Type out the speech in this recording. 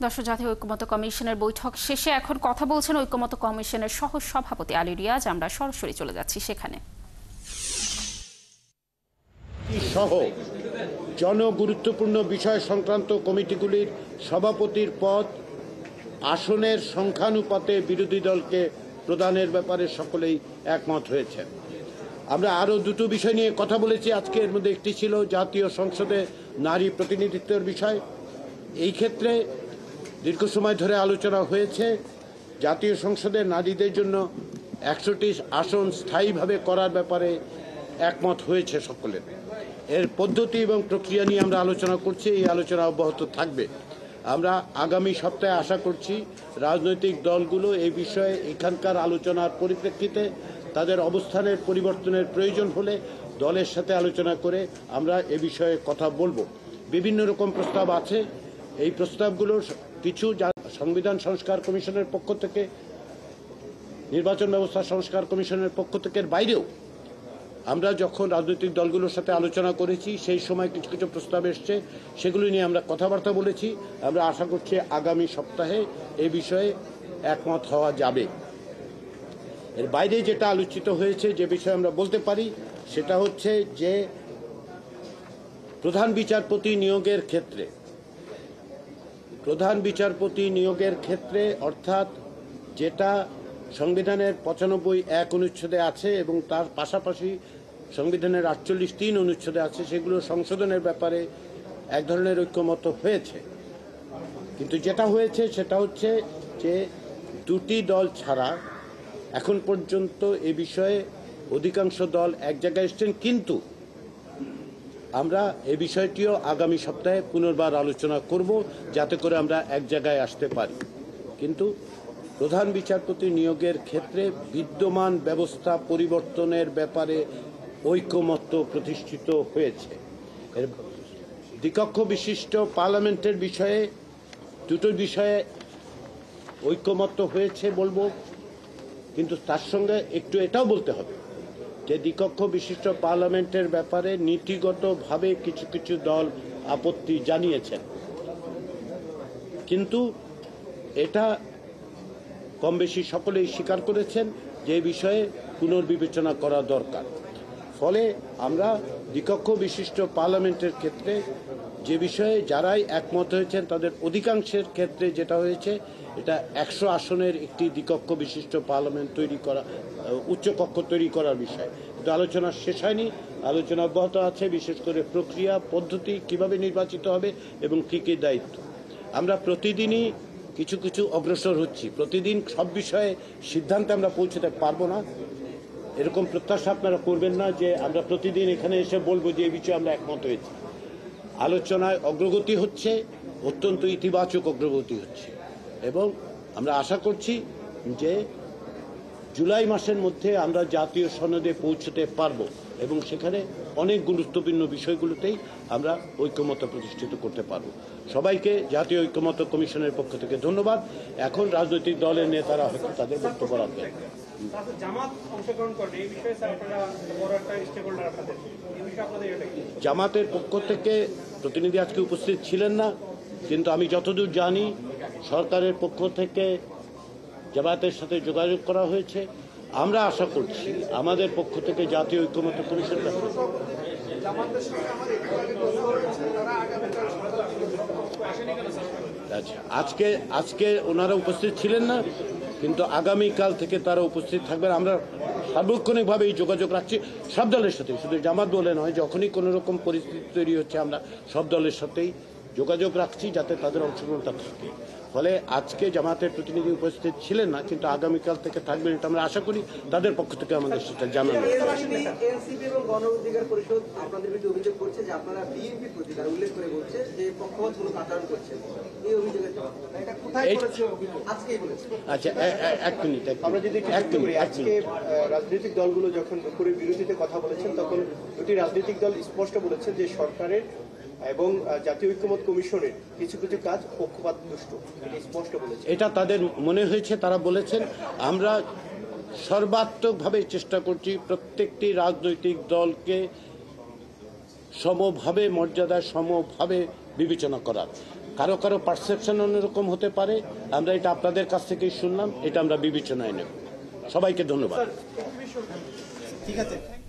দর্শক, জাতীয় ঐক্যমত্য কমিশনের বৈঠক শেষে এখন কথা বলছেন ঐক্যমত্য কমিশনের সহ সভাপতি আলী রিয়াজ। আমরা সরাসরি চলে যাচ্ছি সেখানে। সহ জনগুরুত্বপূর্ণ বিষয় সংক্রান্ত কমিটিগুলির সভাপতির পদ আসনের সংখ্যানুপাতে বিরোধী দলকে প্রদানের ব্যাপারে সকলেই একমত হয়েছে। আমরা আরও দুটো বিষয় নিয়ে কথা বলেছি আজকে। এর মধ্যে একটি ছিল জাতীয় সংসদে নারী প্রতিনিধিত্বের বিষয়। এই ক্ষেত্রে দীর্ঘ সময় ধরে আলোচনা হয়েছে। জাতীয় সংসদে নারীদের জন্য 100টি আসন স্থায়ীভাবে করার ব্যাপারে একমত হয়েছে সকলের। এর পদ্ধতি এবং প্রক্রিয়া নিয়ে আমরা আলোচনা করছি। এই আলোচনা অব্যাহত থাকবে। আমরা আগামী সপ্তাহে আশা করছি রাজনৈতিক দলগুলো এই বিষয়ে এখানকার আলোচনার পরিপ্রেক্ষিতে তাদের অবস্থানের পরিবর্তনের প্রয়োজন হলে দলের সাথে আলোচনা করে আমরা এ বিষয়ে কথা বলবো। বিভিন্ন রকম প্রস্তাব আছে। এই প্রস্তাবগুলোর কিছু সংবিধান সংস্কার কমিশনের পক্ষ থেকে, নির্বাচন ব্যবস্থা সংস্কার কমিশনের পক্ষ থেকে বাইরেও আমরা যখন রাজনৈতিক দলগুলোর সাথে আলোচনা করেছি সেই সময় কিছু কিছু প্রস্তাব এসছে, সেগুলি নিয়ে আমরা কথাবার্তা বলেছি। আমরা আশা করছি আগামী সপ্তাহে এই বিষয়ে একমত হওয়া যাবে। এর বাইরে যেটা আলোচিত হয়েছে, যে বিষয়ে আমরা বলতে পারি, সেটা হচ্ছে যে প্রধান বিচারপতি নিয়োগের ক্ষেত্রে অর্থাৎ যেটা সংবিধানের 95(1) অনুচ্ছেদে আছে এবং তার পাশাপাশি সংবিধানের 48(3) অনুচ্ছেদে আছে, সেগুলো সংশোধনের ব্যাপারে এক ধরনের ঐক্যমত্য হয়েছে। কিন্তু যেটা হয়েছে সেটা হচ্ছে যে দুটি দল ছাড়া এখন পর্যন্ত এ বিষয়ে অধিকাংশ দল এক জায়গায় এসেছেন। কিন্তু আমরা এই বিষয়টিও আগামী সপ্তাহে পুনর্বার আলোচনা করব যাতে করে আমরা এক জায়গায় আসতে পারি। কিন্তু প্রধান বিচারপতি নিয়োগের ক্ষেত্রে বিদ্যমান ব্যবস্থা পরিবর্তনের ব্যাপারে ঐকমত্য প্রতিষ্ঠিত হয়েছে। এর দ্বিকক্ষ বিশিষ্ট পার্লামেন্টের বিষয়ে দুটো বিষয়ে ঐকমত্য হয়েছে বলবো, কিন্তু তার সঙ্গে একটু এটাও বলতে হবে যে দ্বিকক্ষ বিশিষ্ট পার্লামেন্টের ব্যাপারে নীতিগতভাবে কিছু কিছু দল আপত্তি জানিয়েছেন, কিন্তু এটা কম বেশি সকলেই স্বীকার করেছেন যে এই বিষয়ে পুনর্বিবেচনা করা দরকার। ফলে আমরা দ্বিকক্ষ বিশিষ্ট পার্লামেন্টের ক্ষেত্রে যে বিষয়ে যারাই একমত হয়েছেন তাদের অধিকাংশের ক্ষেত্রে যেটা হয়েছে, এটা 100 আসনের একটি দ্বিকক্ষ বিশিষ্ট পার্লামেন্ট তৈরি করা, উচ্চকক্ষ তৈরি করার বিষয়। কিন্তু আলোচনা শেষ হয়নি, আলোচনা অব্যাহত আছে, বিশেষ করে প্রক্রিয়া পদ্ধতি কিভাবে নির্বাচিত হবে এবং কী কী দায়িত্ব। আমরা প্রতিদিনই কিছু কিছু অগ্রসর হচ্ছি। প্রতিদিন সব বিষয়ে সিদ্ধান্তে আমরা পৌঁছতে পারবো না, এরকম প্রত্যাশা আপনারা করবেন না যে আমরা প্রতিদিন এখানে এসে বলবো যে এই বিষয়ে আমরা একমত হয়েছি। আলোচনায় অগ্রগতি হচ্ছে, অত্যন্ত ইতিবাচক অগ্রগতি হচ্ছে, এবং আমরা আশা করছি যে জুলাই মাসের মধ্যে আমরা জাতীয় সনদে পৌঁছতে পারবো এবং সেখানে অনেক গুরুত্বপূর্ণ বিষয়গুলোতেই আমরা ঐক্যমত্য প্রতিষ্ঠিত করতে পারব। সবাইকে জাতীয় ঐক্যমত্য কমিশনের পক্ষ থেকে ধন্যবাদ। এখন রাজনৈতিক দলের নেতারা হয়তো তাদের বক্তব্য রাখবেন। জামাতের পক্ষ থেকে প্রতিনিধি আজকে উপস্থিত ছিলেন না, কিন্তু আমি যতদূর জানি সরকারের পক্ষ থেকে জামাতের সাথে যোগাযোগ করা হয়েছে। আমরা আশা করছি আমাদের পক্ষ থেকে জাতীয় ঐক্যমত্য কমিশন। আচ্ছা, আজকে ওনারা উপস্থিত ছিলেন না, কিন্তু আগামীকাল থেকে তারা উপস্থিত থাকবেন। আমরা সার্বক্ষণিকভাবে এই যোগাযোগ রাখছি সব দলের সাথে, শুধু জামাত বলে নয়। যখনই কোনো রকম পরিস্থিতি তৈরি হচ্ছে আমরা সব দলের সাথেই যোগাযোগ রাখছি যাতে তাদের অংশগ্রহণটা থাকে। ফলে আজকে জামাতের প্রতিনিধি উপস্থিত ছিলেন না, কিন্তু আগামীকাল থেকে থাকবেন, এটা আমরা আশা করি। তাদের পক্ষ থেকে আমাদের সেটা জানানো। আচ্ছা, এক মিনিট। রাজনৈতিক দলগুলো যখন বিরোধীতে কথা বলেছেন তখন দুটি রাজনৈতিক দল স্পষ্ট বলেছেন যে সরকারের এবং জাতীয় ঐক্যমত্য কমিশনের কিছু কিছু কাজ পক্ষপাত দুষ্ট, এটা স্পষ্ট বলেছে। এটা তাদের মনে হয়েছে, তারা বলেছেন। আমরা সর্বাত্মকভাবে চেষ্টা করছি প্রত্যেকটি রাজনৈতিক দলকে সমভাবে মর্যাদায় সমভাবে বিবেচনা করার। কারো কারো পারসেপশন অন্যরকম হতে পারে। আমরা এটা আপনাদের কাছ থেকেই শুনলাম, এটা আমরা বিবেচনায় নেব। সবাইকে ধন্যবাদ। ঠিক আছে।